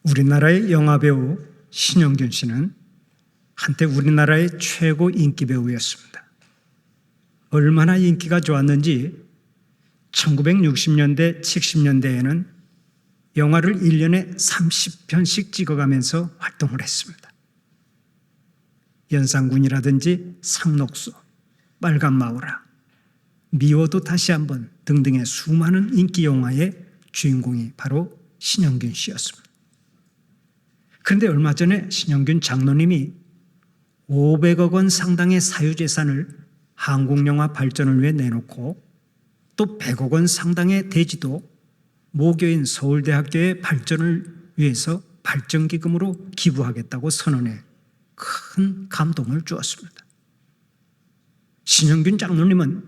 우리나라의 영화배우 신영균 씨는 한때 우리나라의 최고 인기 배우였습니다. 얼마나 인기가 좋았는지 1960년대, 70년대에는 영화를 1년에 30편씩 찍어가면서 활동을 했습니다. 연산군이라든지 상록수, 빨간마우라, 미워도 다시 한번 등등의 수많은 인기 영화의 주인공이 바로 신영균 씨였습니다. 그런데 얼마 전에 신영균 장로님이 500억 원 상당의 사유재산을 한국영화 발전을 위해 내놓고 또 100억 원 상당의 대지도 모교인 서울대학교의 발전을 위해서 발전기금으로 기부하겠다고 선언해 큰 감동을 주었습니다. 신영균 장로님은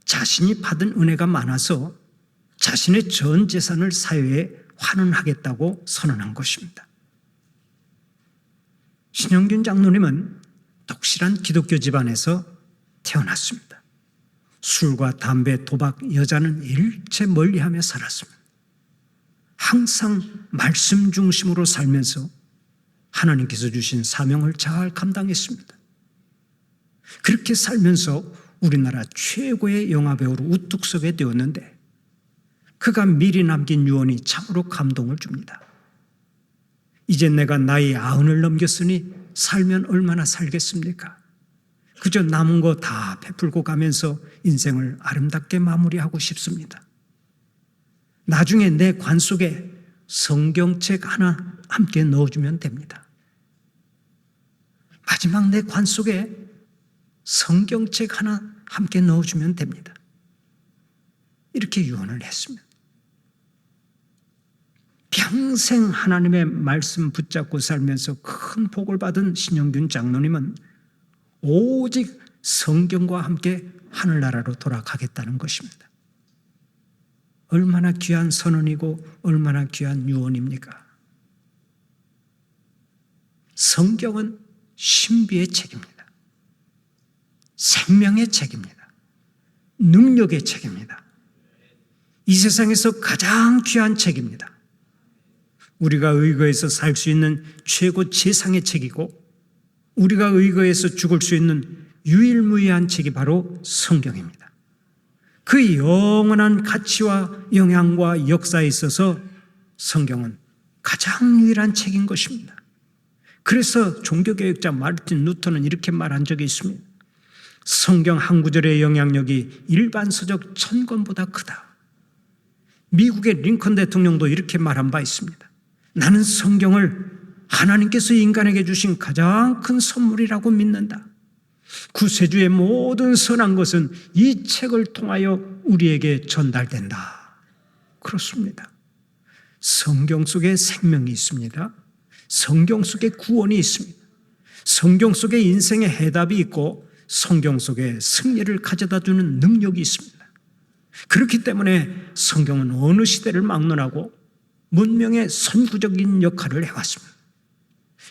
자신이 받은 은혜가 많아서 자신의 전 재산을 사회에 환원하겠다고 선언한 것입니다. 신영균 장로님은 독실한 기독교 집안에서 태어났습니다. 술과 담배, 도박, 여자는 일체 멀리하며 살았습니다. 항상 말씀 중심으로 살면서 하나님께서 주신 사명을 잘 감당했습니다. 그렇게 살면서 우리나라 최고의 영화배우로 우뚝 서게 되었는데 그가 미리 남긴 유언이 참으로 감동을 줍니다. 이제 내가 나이 90을 넘겼으니 살면 얼마나 살겠습니까? 그저 남은 거 다 베풀고 가면서 인생을 아름답게 마무리하고 싶습니다. 나중에 내 관 속에 성경책 하나 함께 넣어주면 됩니다. 마지막 내 관 속에 성경책 하나 함께 넣어주면 됩니다. 이렇게 유언을 했습니다. 평생 하나님의 말씀 붙잡고 살면서 큰 복을 받은 신영균 장로님은 오직 성경과 함께 하늘나라로 돌아가겠다는 것입니다. 얼마나 귀한 선언이고 얼마나 귀한 유언입니까? 성경은 신비의 책입니다. 생명의 책입니다. 능력의 책입니다. 이 세상에서 가장 귀한 책입니다. 우리가 의거해서 살 수 있는 최고 최상의 책이고 우리가 의거해서 죽을 수 있는 유일무이한 책이 바로 성경입니다. 그 영원한 가치와 영향과 역사에 있어서 성경은 가장 유일한 책인 것입니다. 그래서 종교개혁자 마르틴 루터는 이렇게 말한 적이 있습니다. 성경 한 구절의 영향력이 일반 서적 1000권보다 크다. 미국의 링컨 대통령도 이렇게 말한 바 있습니다. 나는 성경을 하나님께서 인간에게 주신 가장 큰 선물이라고 믿는다. 구세주의 모든 선한 것은 이 책을 통하여 우리에게 전달된다. 그렇습니다. 성경 속에 생명이 있습니다. 성경 속에 구원이 있습니다. 성경 속에 인생의 해답이 있고 성경 속에 승리를 가져다 주는 능력이 있습니다. 그렇기 때문에 성경은 어느 시대를 막론하고 문명의 선구적인 역할을 해왔습니다.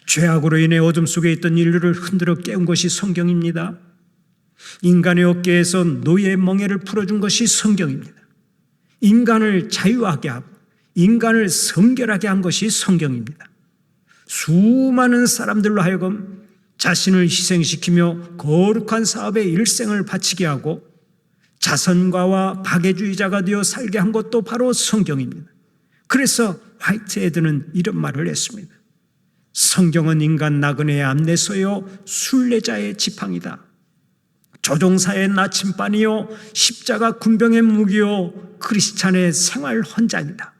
죄악으로 인해 어둠 속에 있던 인류를 흔들어 깨운 것이 성경입니다. 인간의 어깨에서 노예의 멍에를 풀어준 것이 성경입니다. 인간을 자유하게 하고 인간을 성결하게 한 것이 성경입니다. 수많은 사람들로 하여금 자신을 희생시키며 거룩한 사업에 일생을 바치게 하고 자선가와 박애주의자가 되어 살게 한 것도 바로 성경입니다. 그래서 화이트헤드는 이런 말을 했습니다. 성경은 인간 나그네의 안내서요 순례자의 지팡이다. 조종사의 나침반이요 십자가 군병의 무기요 크리스찬의 생활 헌장이다.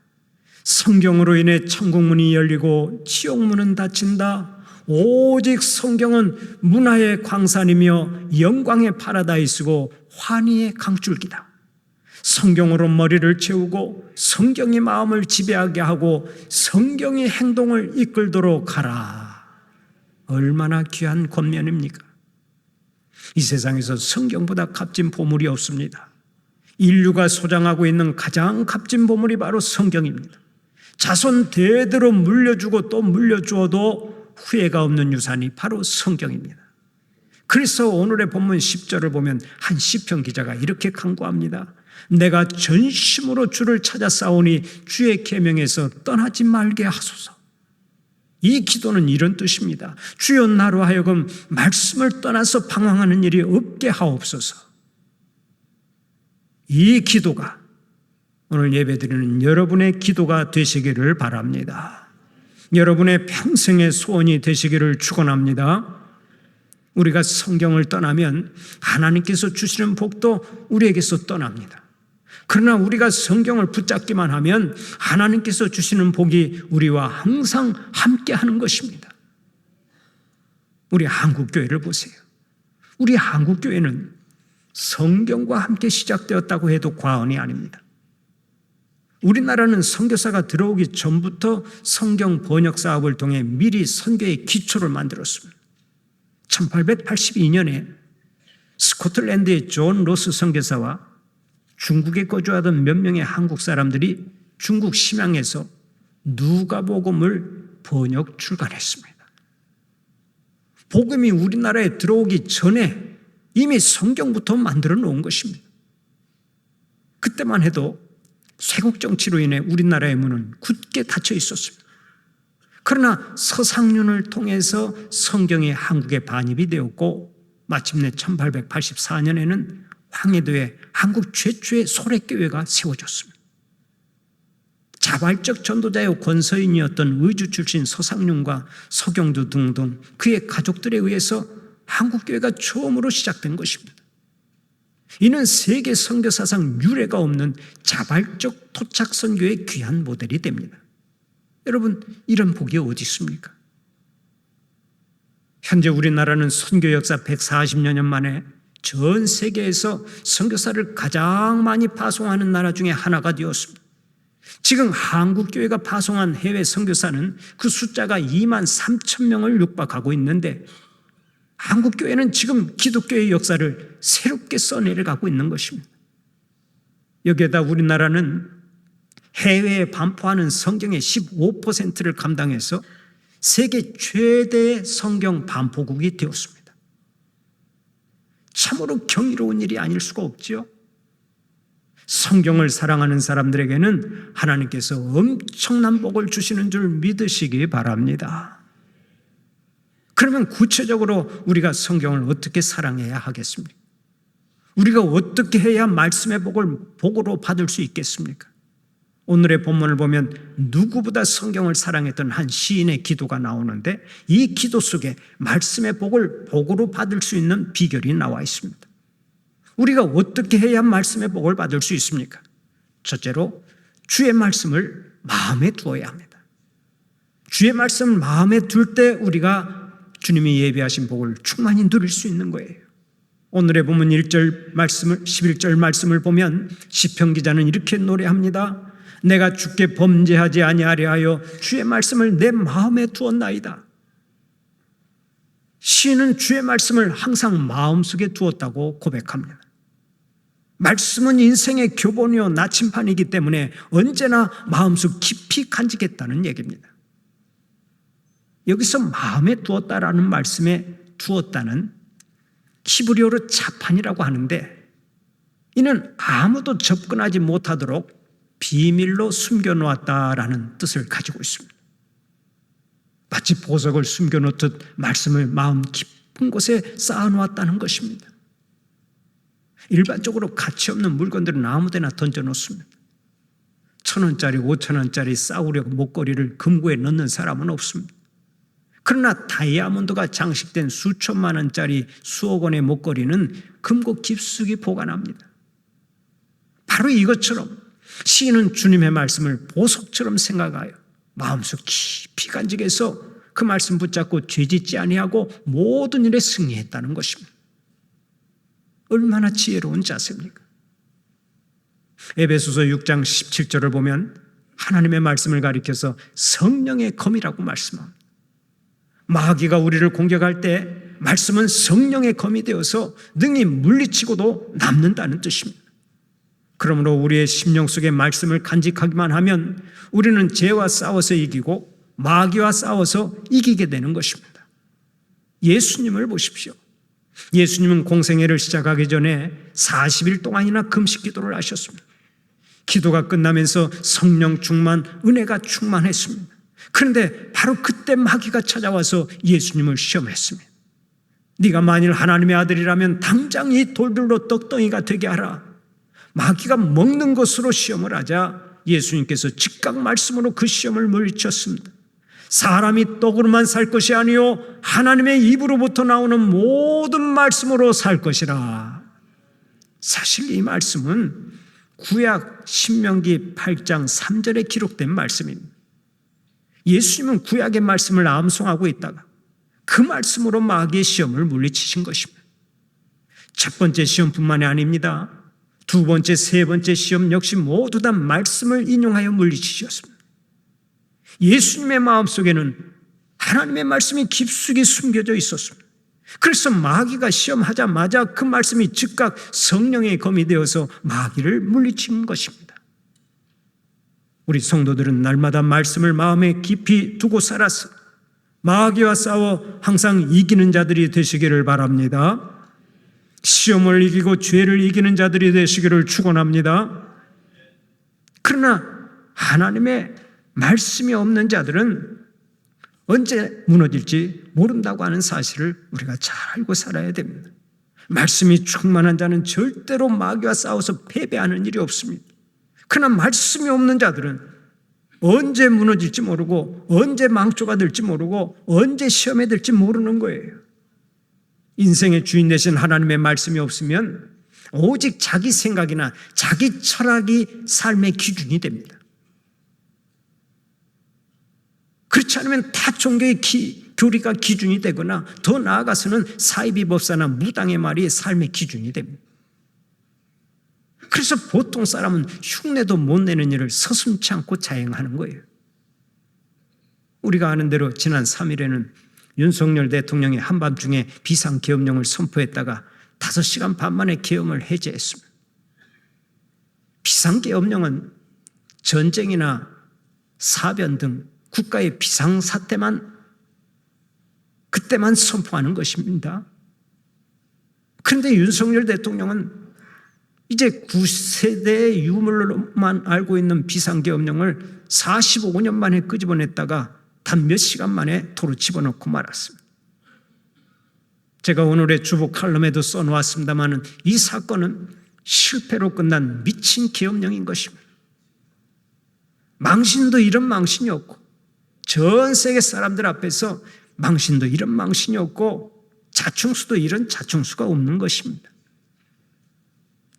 성경으로 인해 천국문이 열리고 지옥문은 닫힌다. 오직 성경은 문화의 광산이며 영광의 파라다이스고 환희의 강줄기다. 성경으로 머리를 채우고 성경이 마음을 지배하게 하고 성경이 행동을 이끌도록 하라. 얼마나 귀한 권면입니까? 이 세상에서 성경보다 값진 보물이 없습니다. 인류가 소장하고 있는 가장 값진 보물이 바로 성경입니다. 자손 대대로 물려주고 또 물려주어도 후회가 없는 유산이 바로 성경입니다. 그래서 오늘의 본문 10절을 보면 한 시편 기자가 이렇게 간구합니다. 내가 전심으로 주를 찾아 싸우니 주의 계명에서 떠나지 말게 하소서. 이 기도는 이런 뜻입니다. 주여 나로 하여금 말씀을 떠나서 방황하는 일이 없게 하옵소서. 이 기도가 오늘 예배드리는 여러분의 기도가 되시기를 바랍니다. 여러분의 평생의 소원이 되시기를 축원합니다. 우리가 성경을 떠나면 하나님께서 주시는 복도 우리에게서 떠납니다. 그러나 우리가 성경을 붙잡기만 하면 하나님께서 주시는 복이 우리와 항상 함께하는 것입니다. 우리 한국교회를 보세요. 우리 한국교회는 성경과 함께 시작되었다고 해도 과언이 아닙니다. 우리나라는 선교사가 들어오기 전부터 성경 번역 사업을 통해 미리 선교의 기초를 만들었습니다. 1882년에 스코틀랜드의 존 로스 선교사와 중국에 거주하던 몇 명의 한국 사람들이 중국 심양에서 누가복음을 번역 출간했습니다. 복음이 우리나라에 들어오기 전에 이미 성경부터 만들어 놓은 것입니다. 그때만 해도 쇄국 정치로 인해 우리나라의 문은 굳게 닫혀 있었습니다. 그러나 서상륜을 통해서 성경이 한국에 반입이 되었고 마침내 1884년에는 황해도에 한국 최초의 소래교회가 세워졌습니다. 자발적 전도자의 권서인이었던 의주 출신 서상륜과 서경두 등등 그의 가족들에 의해서 한국교회가 처음으로 시작된 것입니다. 이는 세계 선교사상 유례가 없는 자발적 토착 선교의 귀한 모델이 됩니다. 여러분, 이런 복이 어디 있습니까? 현재 우리나라는 선교 역사 140여 년 만에 전 세계에서 선교사를 가장 많이 파송하는 나라 중에 하나가 되었습니다. 지금 한국교회가 파송한 해외 선교사는 그 숫자가 2만 3천 명을 육박하고 있는데 한국교회는 지금 기독교의 역사를 새롭게 써내려가고 있는 것입니다. 여기에다 우리나라는 해외에 반포하는 성경의 15%를 감당해서 세계 최대의 성경 반포국이 되었습니다. 참으로 경이로운 일이 아닐 수가 없지요. 성경을 사랑하는 사람들에게는 하나님께서 엄청난 복을 주시는 줄 믿으시기 바랍니다. 그러면 구체적으로 우리가 성경을 어떻게 사랑해야 하겠습니까? 우리가 어떻게 해야 말씀의 복을 복으로 받을 수 있겠습니까? 오늘의 본문을 보면 누구보다 성경을 사랑했던 한 시인의 기도가 나오는데 이 기도 속에 말씀의 복을 복으로 받을 수 있는 비결이 나와 있습니다. 우리가 어떻게 해야 말씀의 복을 받을 수 있습니까? 첫째로 주의 말씀을 마음에 두어야 합니다. 주의 말씀을 마음에 둘 때 우리가 주님이 예비하신 복을 충만히 누릴 수 있는 거예요. 오늘의 본문 1절 말씀을 11절 말씀을 보면 시편 기자는 이렇게 노래합니다. 내가 주께 범죄하지 아니하려 하여 주의 말씀을 내 마음에 두었나이다. 시인은 주의 말씀을 항상 마음속에 두었다고 고백합니다. 말씀은 인생의 교본이요 나침판이기 때문에 언제나 마음속 깊이 간직했다는 얘기입니다. 여기서 마음에 두었다라는 말씀에 두었다는 히브리어로 자판이라고 하는데 이는 아무도 접근하지 못하도록 비밀로 숨겨놓았다라는 뜻을 가지고 있습니다. 마치 보석을 숨겨놓듯 말씀을 마음 깊은 곳에 쌓아놓았다는 것입니다. 일반적으로 가치 없는 물건들은 아무데나 던져놓습니다. 1,000원짜리, 5,000원짜리 싸구려 목걸이를 금고에 넣는 사람은 없습니다. 그러나 다이아몬드가 장식된 수천만 원짜리 수억 원의 목걸이는 금고 깊숙이 보관합니다. 바로 이것처럼 시인은 주님의 말씀을 보석처럼 생각하여 마음속 깊이 간직해서 그 말씀 붙잡고 죄짓지 아니하고 모든 일에 승리했다는 것입니다. 얼마나 지혜로운 자세입니까? 에베소서 6장 17절을 보면 하나님의 말씀을 가리켜서 성령의 검이라고 말씀합니다. 마귀가 우리를 공격할 때 말씀은 성령의 검이 되어서 능히 물리치고도 남는다는 뜻입니다. 그러므로 우리의 심령 속에 말씀을 간직하기만 하면 우리는 죄와 싸워서 이기고 마귀와 싸워서 이기게 되는 것입니다. 예수님을 보십시오. 예수님은 공생애를 시작하기 전에 40일 동안이나 금식 기도를 하셨습니다. 기도가 끝나면서 성령 충만, 은혜가 충만했습니다. 그런데 바로 그때 마귀가 찾아와서 예수님을 시험했습니다. 네가 만일 하나님의 아들이라면 당장 이 돌들로 떡덩이가 되게 하라. 마귀가 먹는 것으로 시험을 하자 예수님께서 즉각 말씀으로 그 시험을 물리쳤습니다. 사람이 떡으로만 살 것이 아니요 하나님의 입으로부터 나오는 모든 말씀으로 살 것이라. 사실 이 말씀은 구약 신명기 8장 3절에 기록된 말씀입니다. 예수님은 구약의 말씀을 암송하고 있다가 그 말씀으로 마귀의 시험을 물리치신 것입니다. 첫 번째 시험뿐만이 아닙니다. 두 번째, 세 번째 시험 역시 모두 다 말씀을 인용하여 물리치셨습니다. 예수님의 마음속에는 하나님의 말씀이 깊숙이 숨겨져 있었습니다. 그래서 마귀가 시험하자마자 그 말씀이 즉각 성령의 검이 되어서 마귀를 물리친 것입니다. 우리 성도들은 날마다 말씀을 마음에 깊이 두고 살아서 마귀와 싸워 항상 이기는 자들이 되시기를 바랍니다. 시험을 이기고 죄를 이기는 자들이 되시기를 축원합니다. 그러나 하나님의 말씀이 없는 자들은 언제 무너질지 모른다고 하는 사실을 우리가 잘 알고 살아야 됩니다. 말씀이 충만한 자는 절대로 마귀와 싸워서 패배하는 일이 없습니다. 그러나 말씀이 없는 자들은 언제 무너질지 모르고 언제 망조가 될지 모르고 언제 시험에 들지 모르는 거예요. 인생의 주인 되신 하나님의 말씀이 없으면 오직 자기 생각이나 자기 철학이 삶의 기준이 됩니다. 그렇지 않으면 타 종교의 교리가 기준이 되거나 더 나아가서는 사이비법사나 무당의 말이 삶의 기준이 됩니다. 그래서 보통 사람은 흉내도 못 내는 일을 서슴지 않고 자행하는 거예요. 우리가 아는 대로 지난 3일에는 윤석열 대통령이 한밤중에 비상계엄령을 선포했다가 5시간 반 만에 계엄을 해제했습니다. 비상계엄령은 전쟁이나 사변 등 국가의 비상사태만 그때만 선포하는 것입니다. 그런데 윤석열 대통령은 이제 9세대의 유물로만 알고 있는 비상계엄령을 45년 만에 끄집어냈다가 단 몇 시간 만에 도로 집어넣고 말았습니다. 제가 오늘의 주보 칼럼에도 써놓았습니다만 이 사건은 실패로 끝난 미친 계엄령인 것입니다. 망신도 이런 망신이 없고 전 세계 사람들 앞에서 망신도 이런 망신이 없고 자충수도 이런 자충수가 없는 것입니다.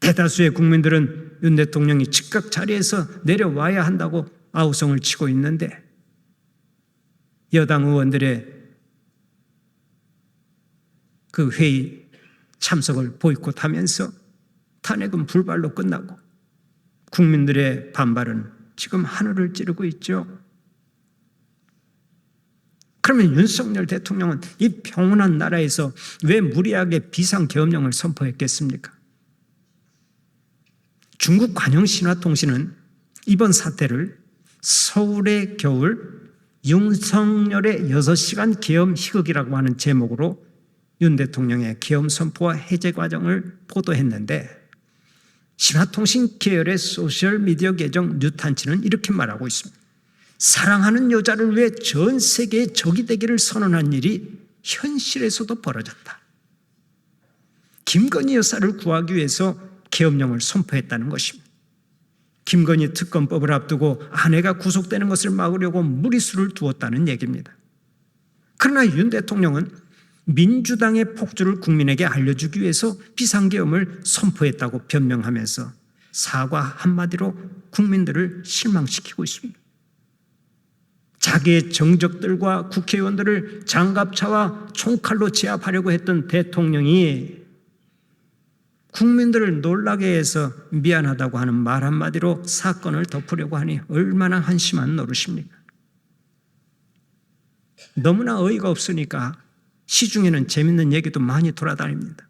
대다수의 국민들은 윤 대통령이 즉각 자리에서 내려와야 한다고 아우성을 치고 있는데 여당 의원들의 그 회의 참석을 보이콧하면서 탄핵은 불발로 끝나고 국민들의 반발은 지금 하늘을 찌르고 있죠. 그러면 윤석열 대통령은 이 평온한 나라에서 왜 무리하게 비상계엄령을 선포했겠습니까? 중국 관영신화통신은 이번 사태를 서울의 겨울 윤석열의 6시간 계엄 희극이라고 하는 제목으로 윤 대통령의 계엄 선포와 해제 과정을 보도했는데 신화통신 계열의 소셜미디어 계정 뉴탄치는 이렇게 말하고 있습니다. 사랑하는 여자를 위해 전 세계의 적이 되기를 선언한 일이 현실에서도 벌어졌다. 김건희 여사를 구하기 위해서 계엄령을 선포했다는 것입니다. 김건희 특검법을 앞두고 아내가 구속되는 것을 막으려고 무리수를 두었다는 얘기입니다. 그러나 윤 대통령은 민주당의 폭주를 국민에게 알려주기 위해서 비상계엄을 선포했다고 변명하면서 사과 한마디로 국민들을 실망시키고 있습니다. 자기의 정적들과 국회의원들을 장갑차와 총칼로 제압하려고 했던 대통령이 국민들을 놀라게 해서 미안하다고 하는 말 한마디로 사건을 덮으려고 하니 얼마나 한심한 노릇입니까? 너무나 어이가 없으니까 시중에는 재밌는 얘기도 많이 돌아다닙니다.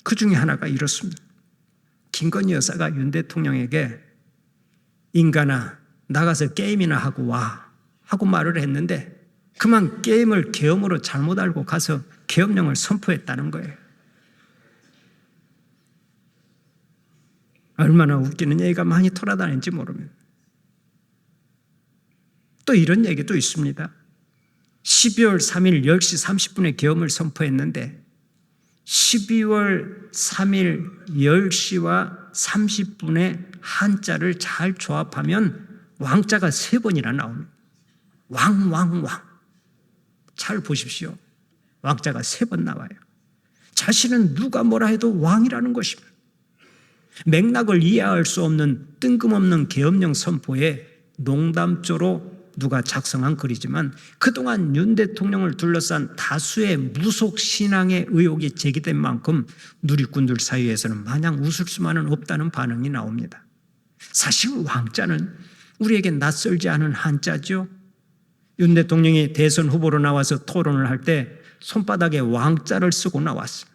그 중에 하나가 이렇습니다. 김건희 여사가 윤 대통령에게 인간아 나가서 게임이나 하고 와 하고 말을 했는데 그만 게임을 계엄으로 잘못 알고 가서 계엄령을 선포했다는 거예요. 얼마나 웃기는 얘기가 많이 돌아다니는지 모릅니다. 또 이런 얘기도 있습니다. 12월 3일 10시 30분에 계엄을 선포했는데 12월 3일 10시와 30분에 한자를 잘 조합하면 왕자가 3번이나 나옵니다. 왕. 잘 보십시오. 왕자가 3번 나와요. 자신은 누가 뭐라 해도 왕이라는 것입니다. 맥락을 이해할 수 없는 뜬금없는 계엄령 선포에 농담조로 누가 작성한 글이지만 그동안 윤 대통령을 둘러싼 다수의 무속 신앙의 의혹이 제기된 만큼 누리꾼들 사이에서는 마냥 웃을 수만은 없다는 반응이 나옵니다. 사실 왕자는 우리에게 낯설지 않은 한자죠. 윤 대통령이 대선 후보로 나와서 토론을 할 때 손바닥에 왕자를 쓰고 나왔습니다.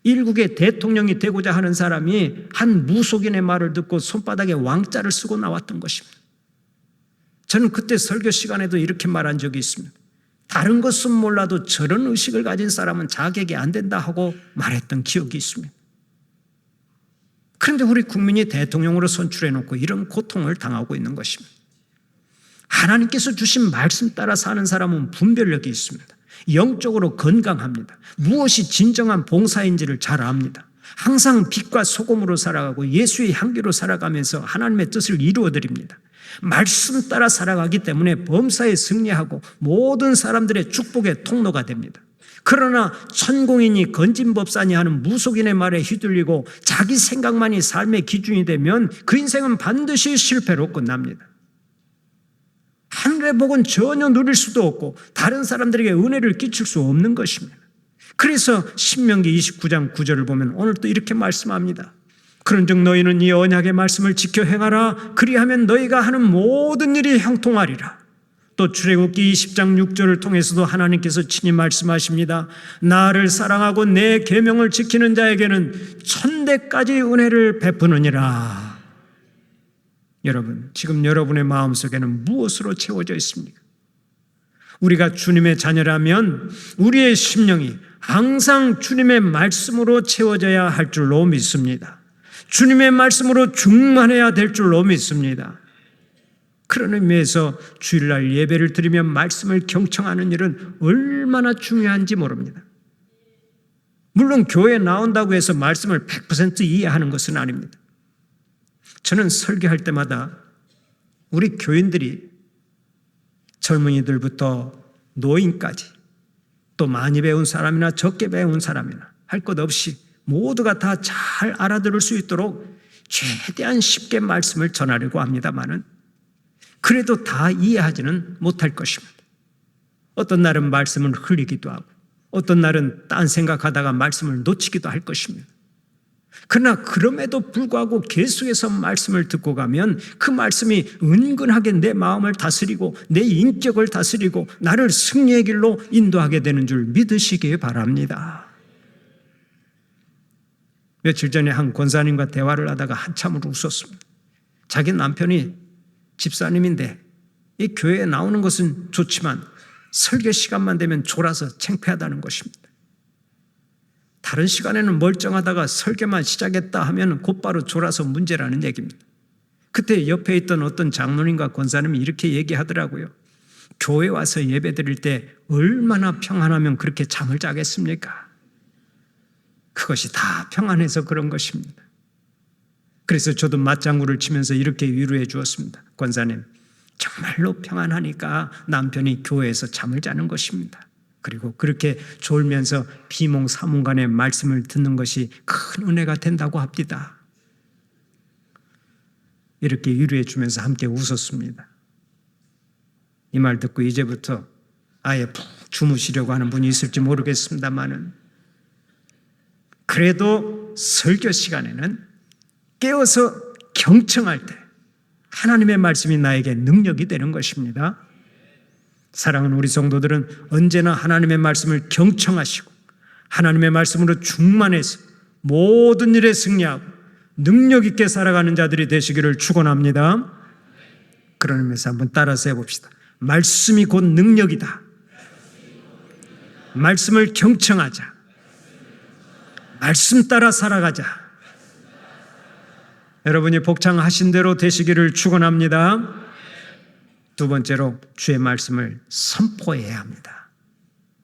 일국의 대통령이 되고자 하는 사람이 한 무속인의 말을 듣고 손바닥에 왕자를 쓰고 나왔던 것입니다. 저는 그때 설교 시간에도 이렇게 말한 적이 있습니다. 다른 것은 몰라도 저런 의식을 가진 사람은 자격이 안 된다 하고 말했던 기억이 있습니다. 그런데 우리 국민이 대통령으로 선출해놓고 이런 고통을 당하고 있는 것입니다. 하나님께서 주신 말씀 따라 사는 사람은 분별력이 있습니다. 영적으로 건강합니다. 무엇이 진정한 봉사인지를 잘 압니다. 항상 빛과 소금으로 살아가고 예수의 향기로 살아가면서 하나님의 뜻을 이루어드립니다. 말씀 따라 살아가기 때문에 범사에 승리하고 모든 사람들의 축복의 통로가 됩니다. 그러나 천공인이 건진법사니 하는 무속인의 말에 휘둘리고 자기 생각만이 삶의 기준이 되면 그 인생은 반드시 실패로 끝납니다. 하늘의 복은 전혀 누릴 수도 없고 다른 사람들에게 은혜를 끼칠 수 없는 것입니다. 그래서 신명기 29장 9절을 보면 오늘 또 이렇게 말씀합니다. 그런즉 너희는 이 언약의 말씀을 지켜 행하라. 그리하면 너희가 하는 모든 일이 형통하리라. 또 출애굽기 20장 6절을 통해서도 하나님께서 친히 말씀하십니다. 나를 사랑하고 내 계명을 지키는 자에게는 천대까지 은혜를 베푸느니라. 여러분, 지금 여러분의 마음속에는 무엇으로 채워져 있습니까? 우리가 주님의 자녀라면 우리의 심령이 항상 주님의 말씀으로 채워져야 할 줄로 믿습니다. 주님의 말씀으로 충만해야 될 줄로 믿습니다. 그런 의미에서 주일날 예배를 드리며 말씀을 경청하는 일은 얼마나 중요한지 모릅니다. 물론 교회에 나온다고 해서 말씀을 100% 이해하는 것은 아닙니다. 저는 설교할 때마다 우리 교인들이 젊은이들부터 노인까지 또 많이 배운 사람이나 적게 배운 사람이나 할 것 없이 모두가 다 잘 알아들을 수 있도록 최대한 쉽게 말씀을 전하려고 합니다마는 그래도 다 이해하지는 못할 것입니다. 어떤 날은 말씀을 흘리기도 하고 어떤 날은 딴 생각하다가 말씀을 놓치기도 할 것입니다. 그러나 그럼에도 불구하고 계속해서 말씀을 듣고 가면 그 말씀이 은근하게 내 마음을 다스리고 내 인격을 다스리고 나를 승리의 길로 인도하게 되는 줄 믿으시기 바랍니다. 며칠 전에 한 권사님과 대화를 하다가 한참을 웃었습니다. 자기 남편이 집사님인데 이 교회에 나오는 것은 좋지만 설교 시간만 되면 졸아서 창피하다는 것입니다. 다른 시간에는 멀쩡하다가 설교만 시작했다 하면 곧바로 졸아서 문제라는 얘기입니다. 그때 옆에 있던 어떤 장로님과 권사님이 이렇게 얘기하더라고요. 교회 와서 예배 드릴 때 얼마나 평안하면 그렇게 잠을 자겠습니까? 그것이 다 평안해서 그런 것입니다. 그래서 저도 맞장구를 치면서 이렇게 위로해 주었습니다. 권사님, 정말로 평안하니까 남편이 교회에서 잠을 자는 것입니다. 그리고 그렇게 졸면서 비몽사몽간의 말씀을 듣는 것이 큰 은혜가 된다고 합니다. 이렇게 위로해 주면서 함께 웃었습니다. 이 말 듣고 이제부터 아예 푹 주무시려고 하는 분이 있을지 모르겠습니다만은 그래도 설교 시간에는 깨어서 경청할 때 하나님의 말씀이 나에게 능력이 되는 것입니다. 사랑하는 우리 성도들은 언제나 하나님의 말씀을 경청하시고 하나님의 말씀으로 충만해서 모든 일에 승리하고 능력 있게 살아가는 자들이 되시기를 축원합니다. 그런 의미에서 한번 따라서 해봅시다. 말씀이 곧 능력이다. 말씀을 경청하자. 말씀 따라 살아가자. 여러분이 복창하신 대로 되시기를 축원합니다. 두 번째로 주의 말씀을 선포해야 합니다.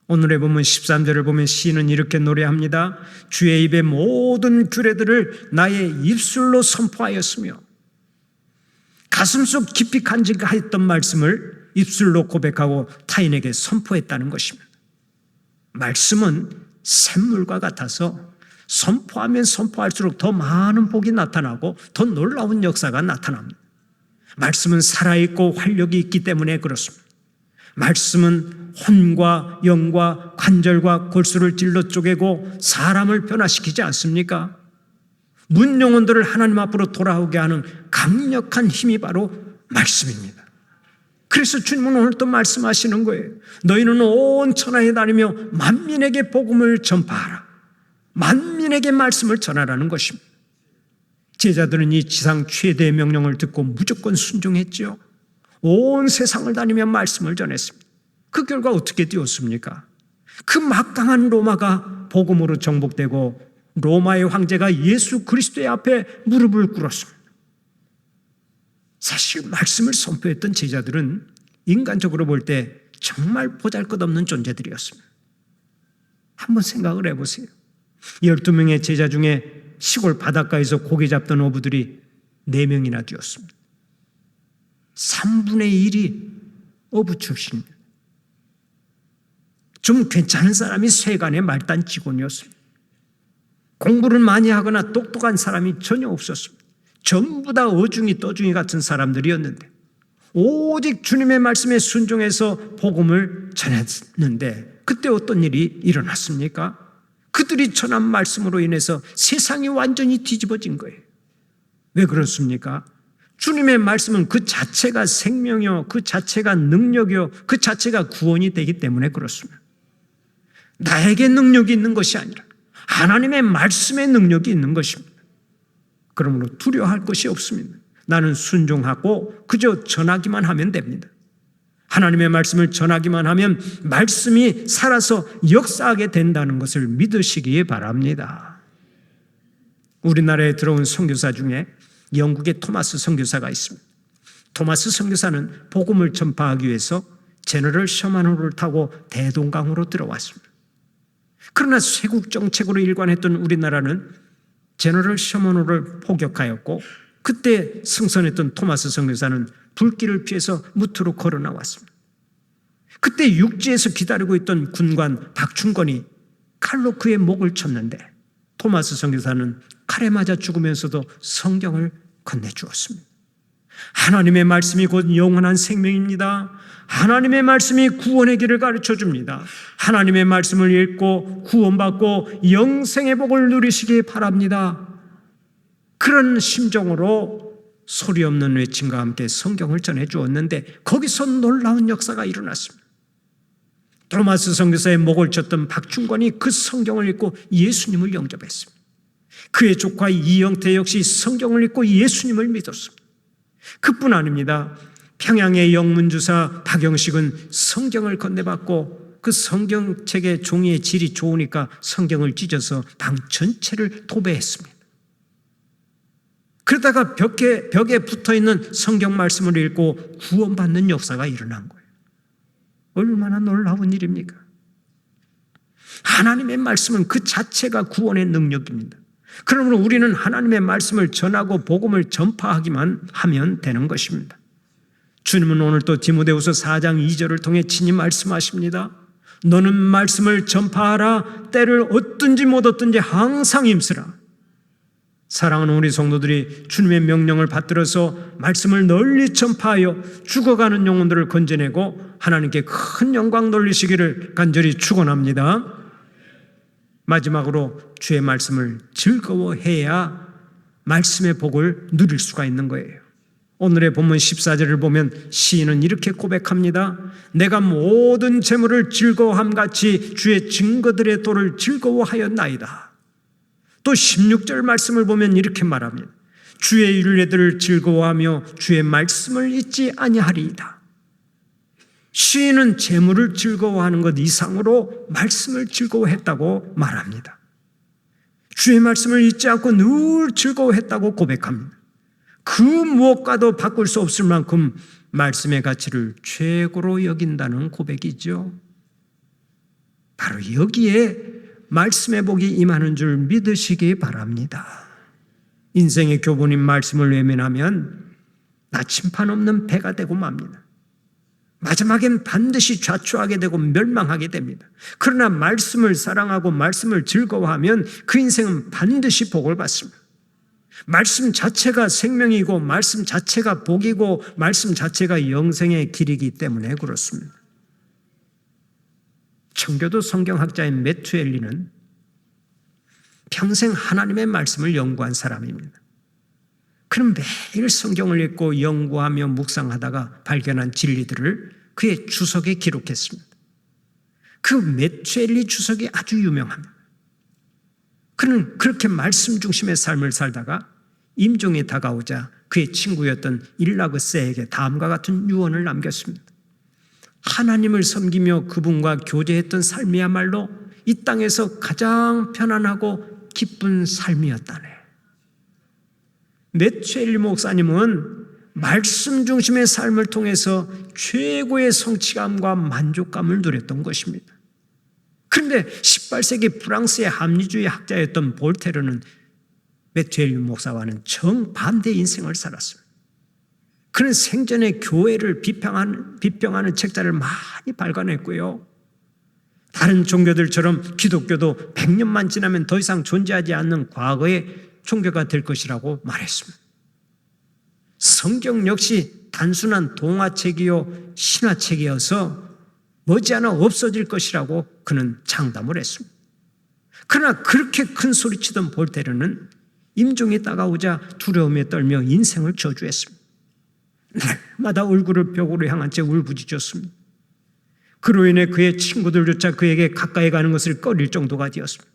오늘의 본문 13절을 보면 시인은 이렇게 노래합니다. 주의 입의 모든 규례들을 나의 입술로 선포하였으며, 가슴속 깊이 간직하였던 말씀을 입술로 고백하고 타인에게 선포했다는 것입니다. 말씀은 샘물과 같아서 선포하면 선포할수록 더 많은 복이 나타나고 더 놀라운 역사가 나타납니다. 말씀은 살아있고 활력이 있기 때문에 그렇습니다. 말씀은 혼과 영과 관절과 골수를 찔러 쪼개고 사람을 변화시키지 않습니까? 문 영혼들을 하나님 앞으로 돌아오게 하는 강력한 힘이 바로 말씀입니다. 그래서 주님은 오늘 또 말씀하시는 거예요. 너희는 온 천하에 다니며 만민에게 복음을 전파하라. 만민에게 말씀을 전하라는 것입니다. 제자들은 이 지상 최대의 명령을 듣고 무조건 순종했죠. 온 세상을 다니며 말씀을 전했습니다. 그 결과 어떻게 되었습니까? 그 막강한 로마가 복음으로 정복되고 로마의 황제가 예수 그리스도의 앞에 무릎을 꿇었습니다. 사실 말씀을 선포했던 제자들은 인간적으로 볼 때 정말 보잘것없는 존재들이었습니다. 한번 생각을 해보세요. 12명의 제자 중에 시골 바닷가에서 고기 잡던 어부들이 4명이나 되었습니다. 3분의 1이 어부 출신입니다. 좀 괜찮은 사람이 세간의 말단 직원이었습니다. 공부를 많이 하거나 똑똑한 사람이 전혀 없었습니다. 전부 다 어중이 떠중이 같은 사람들이었는데 오직 주님의 말씀에 순종해서 복음을 전했는데 그때 어떤 일이 일어났습니까? 그들이 전한 말씀으로 인해서 세상이 완전히 뒤집어진 거예요. 왜 그렇습니까? 주님의 말씀은 그 자체가 생명이요, 그 자체가 능력이요, 그 자체가 구원이 되기 때문에 그렇습니다. 나에게 능력이 있는 것이 아니라 하나님의 말씀의 능력이 있는 것입니다. 그러므로 두려워할 것이 없습니다. 나는 순종하고 그저 전하기만 하면 됩니다. 하나님의 말씀을 전하기만 하면 말씀이 살아서 역사하게 된다는 것을 믿으시기 바랍니다. 우리나라에 들어온 선교사 중에 영국의 토마스 선교사가 있습니다. 토마스 선교사는 복음을 전파하기 위해서 제너럴 셔먼호를 타고 대동강으로 들어왔습니다. 그러나 쇄국 정책으로 일관했던 우리나라는 제너럴 셔먼호를 포격하였고 그때 승선했던 토마스 선교사는 불길을 피해서 무트로 걸어 나왔습니다. 그때 육지에서 기다리고 있던 군관 박충권이 칼로 그의 목을 쳤는데 토마스 선교사는 칼에 맞아 죽으면서도 성경을 건네주었습니다. 하나님의 말씀이 곧 영원한 생명입니다. 하나님의 말씀이 구원의 길을 가르쳐 줍니다. 하나님의 말씀을 읽고 구원받고 영생의 복을 누리시기 바랍니다. 그런 심정으로 소리 없는 외침과 함께 성경을 전해 주었는데 거기서 놀라운 역사가 일어났습니다. 토마스 선교사의 목을 쳤던 박충권이 그 성경을 읽고 예수님을 영접했습니다. 그의 조카 이영태 역시 성경을 읽고 예수님을 믿었습니다. 그뿐 아닙니다. 평양의 영문주사 박영식은 성경을 건네받고 그 성경책의 종이의 질이 좋으니까 성경을 찢어서 방 전체를 도배했습니다. 그러다가 벽에 붙어있는 성경 말씀을 읽고 구원받는 역사가 일어난 거예요. 얼마나 놀라운 일입니까? 하나님의 말씀은 그 자체가 구원의 능력입니다. 그러므로 우리는 하나님의 말씀을 전하고 복음을 전파하기만 하면 되는 것입니다. 주님은 오늘 또 디모데후서 4장 2절을 통해 친히 말씀하십니다. 너는 말씀을 전파하라. 때를 얻든지 못 얻든지 항상 힘쓰라. 사랑하는 우리 성도들이 주님의 명령을 받들어서 말씀을 널리 전파하여 죽어가는 영혼들을 건져내고 하나님께 큰 영광 돌리시기를 간절히 축원합니다. 마지막으로 주의 말씀을 즐거워해야 말씀의 복을 누릴 수가 있는 거예요. 오늘의 본문 14절을 보면 시인은 이렇게 고백합니다. 내가 모든 재물을 즐거워함같이 주의 증거들의 도를 즐거워하였나이다. 또 16절 말씀을 보면 이렇게 말합니다. 주의 율례들을 즐거워하며 주의 말씀을 잊지 아니하리이다. 시인은 재물을 즐거워하는 것 이상으로 말씀을 즐거워했다고 말합니다. 주의 말씀을 잊지 않고 늘 즐거워했다고 고백합니다. 그 무엇과도 바꿀 수 없을 만큼 말씀의 가치를 최고로 여긴다는 고백이죠. 바로 여기에 말씀의 복이 임하는 줄 믿으시기 바랍니다. 인생의 교본인 말씀을 외면하면 나침판 없는 배가 되고 맙니다. 마지막엔 반드시 좌초하게 되고 멸망하게 됩니다. 그러나 말씀을 사랑하고 말씀을 즐거워하면 그 인생은 반드시 복을 받습니다. 말씀 자체가 생명이고 말씀 자체가 복이고 말씀 자체가 영생의 길이기 때문에 그렇습니다. 청교도 성경학자인 메투엘리는 평생 하나님의 말씀을 연구한 사람입니다. 그는 매일 성경을 읽고 연구하며 묵상하다가 발견한 진리들을 그의 주석에 기록했습니다. 그 메투엘리 주석이 아주 유명합니다. 그는 그렇게 말씀 중심의 삶을 살다가 임종이 다가오자 그의 친구였던 일라그세에게 다음과 같은 유언을 남겼습니다. 하나님을 섬기며 그분과 교제했던 삶이야말로 이 땅에서 가장 편안하고 기쁜 삶이었다네. 메투엘리 목사님은 말씀 중심의 삶을 통해서 최고의 성취감과 만족감을 누렸던 것입니다. 그런데 18세기 프랑스의 합리주의 학자였던 볼테르는 메투엘리 목사와는 정반대 인생을 살았습니다. 그는 생전에 교회를 비평하는 책자를 많이 발간했고요. 다른 종교들처럼 기독교도 100년만 지나면 더 이상 존재하지 않는 과거의 종교가 될 것이라고 말했습니다. 성경 역시 단순한 동화책이요 신화책이어서 머지않아 없어질 것이라고 그는 장담을 했습니다. 그러나 그렇게 큰 소리치던 볼테르는 임종이 다가오자 두려움에 떨며 인생을 저주했습니다. 날마다 얼굴을 벽으로 향한 채 울부짖었습니다. 그로 인해 그의 친구들조차 그에게 가까이 가는 것을 꺼릴 정도가 되었습니다.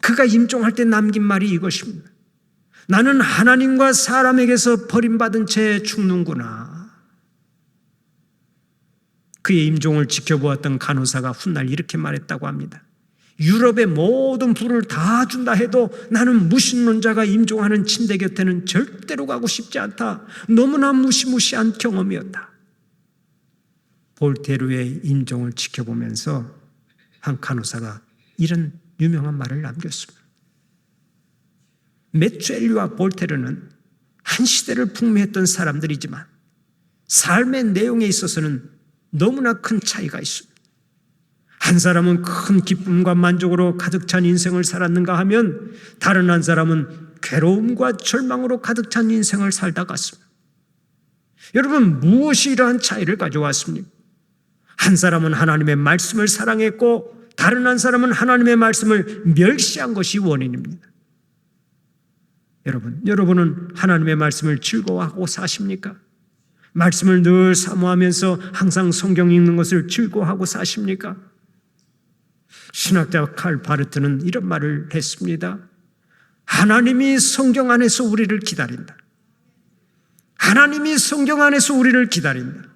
그가 임종할 때 남긴 말이 이것입니다. 나는 하나님과 사람에게서 버림받은 채 죽는구나. 그의 임종을 지켜보았던 간호사가 훗날 이렇게 말했다고 합니다. 유럽의 모든 부를 다 준다 해도 나는 무신론자가 임종하는 침대 곁에는 절대로 가고 싶지 않다. 너무나 무시무시한 경험이었다. 볼테르의 임종을 지켜보면서 한 간호사가 이런 유명한 말을 남겼습니다. 메투엘리와 볼테르는 한 시대를 풍미했던 사람들이지만 삶의 내용에 있어서는 너무나 큰 차이가 있습니다. 한 사람은 큰 기쁨과 만족으로 가득 찬 인생을 살았는가 하면 다른 한 사람은 괴로움과 절망으로 가득 찬 인생을 살다 갔습니다. 여러분, 무엇이 이러한 차이를 가져왔습니까? 한 사람은 하나님의 말씀을 사랑했고 다른 한 사람은 하나님의 말씀을 멸시한 것이 원인입니다. 여러분은 하나님의 말씀을 즐거워하고 사십니까? 말씀을 늘 사모하면서 항상 성경 읽는 것을 즐거워하고 사십니까? 신학자 칼 바르트는 이런 말을 했습니다. 하나님이 성경 안에서 우리를 기다린다. 하나님이 성경 안에서 우리를 기다린다.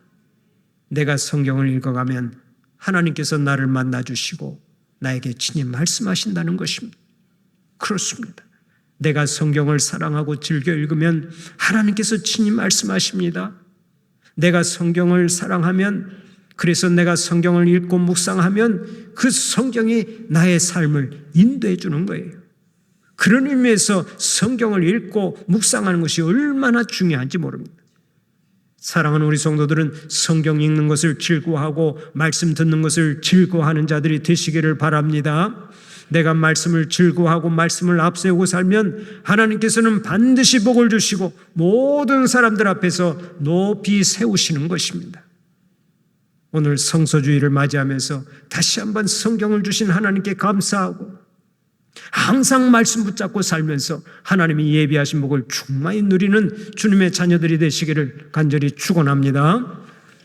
내가 성경을 읽어가면 하나님께서 나를 만나주시고 나에게 친히 말씀하신다는 것입니다. 그렇습니다. 내가 성경을 사랑하고 즐겨 읽으면 하나님께서 친히 말씀하십니다. 내가 성경을 사랑하면, 그래서 내가 성경을 읽고 묵상하면 그 성경이 나의 삶을 인도해 주는 거예요. 그런 의미에서 성경을 읽고 묵상하는 것이 얼마나 중요한지 모릅니다. 사랑하는 우리 성도들은 성경 읽는 것을 즐거워하고 말씀 듣는 것을 즐거워하는 자들이 되시기를 바랍니다. 내가 말씀을 즐거워하고 말씀을 앞세우고 살면 하나님께서는 반드시 복을 주시고 모든 사람들 앞에서 높이 세우시는 것입니다. 오늘 성서주의를 맞이하면서 다시 한번 성경을 주신 하나님께 감사하고 항상 말씀 붙잡고 살면서 하나님이 예비하신 복을 충만히 누리는 주님의 자녀들이 되시기를 간절히 축원합니다.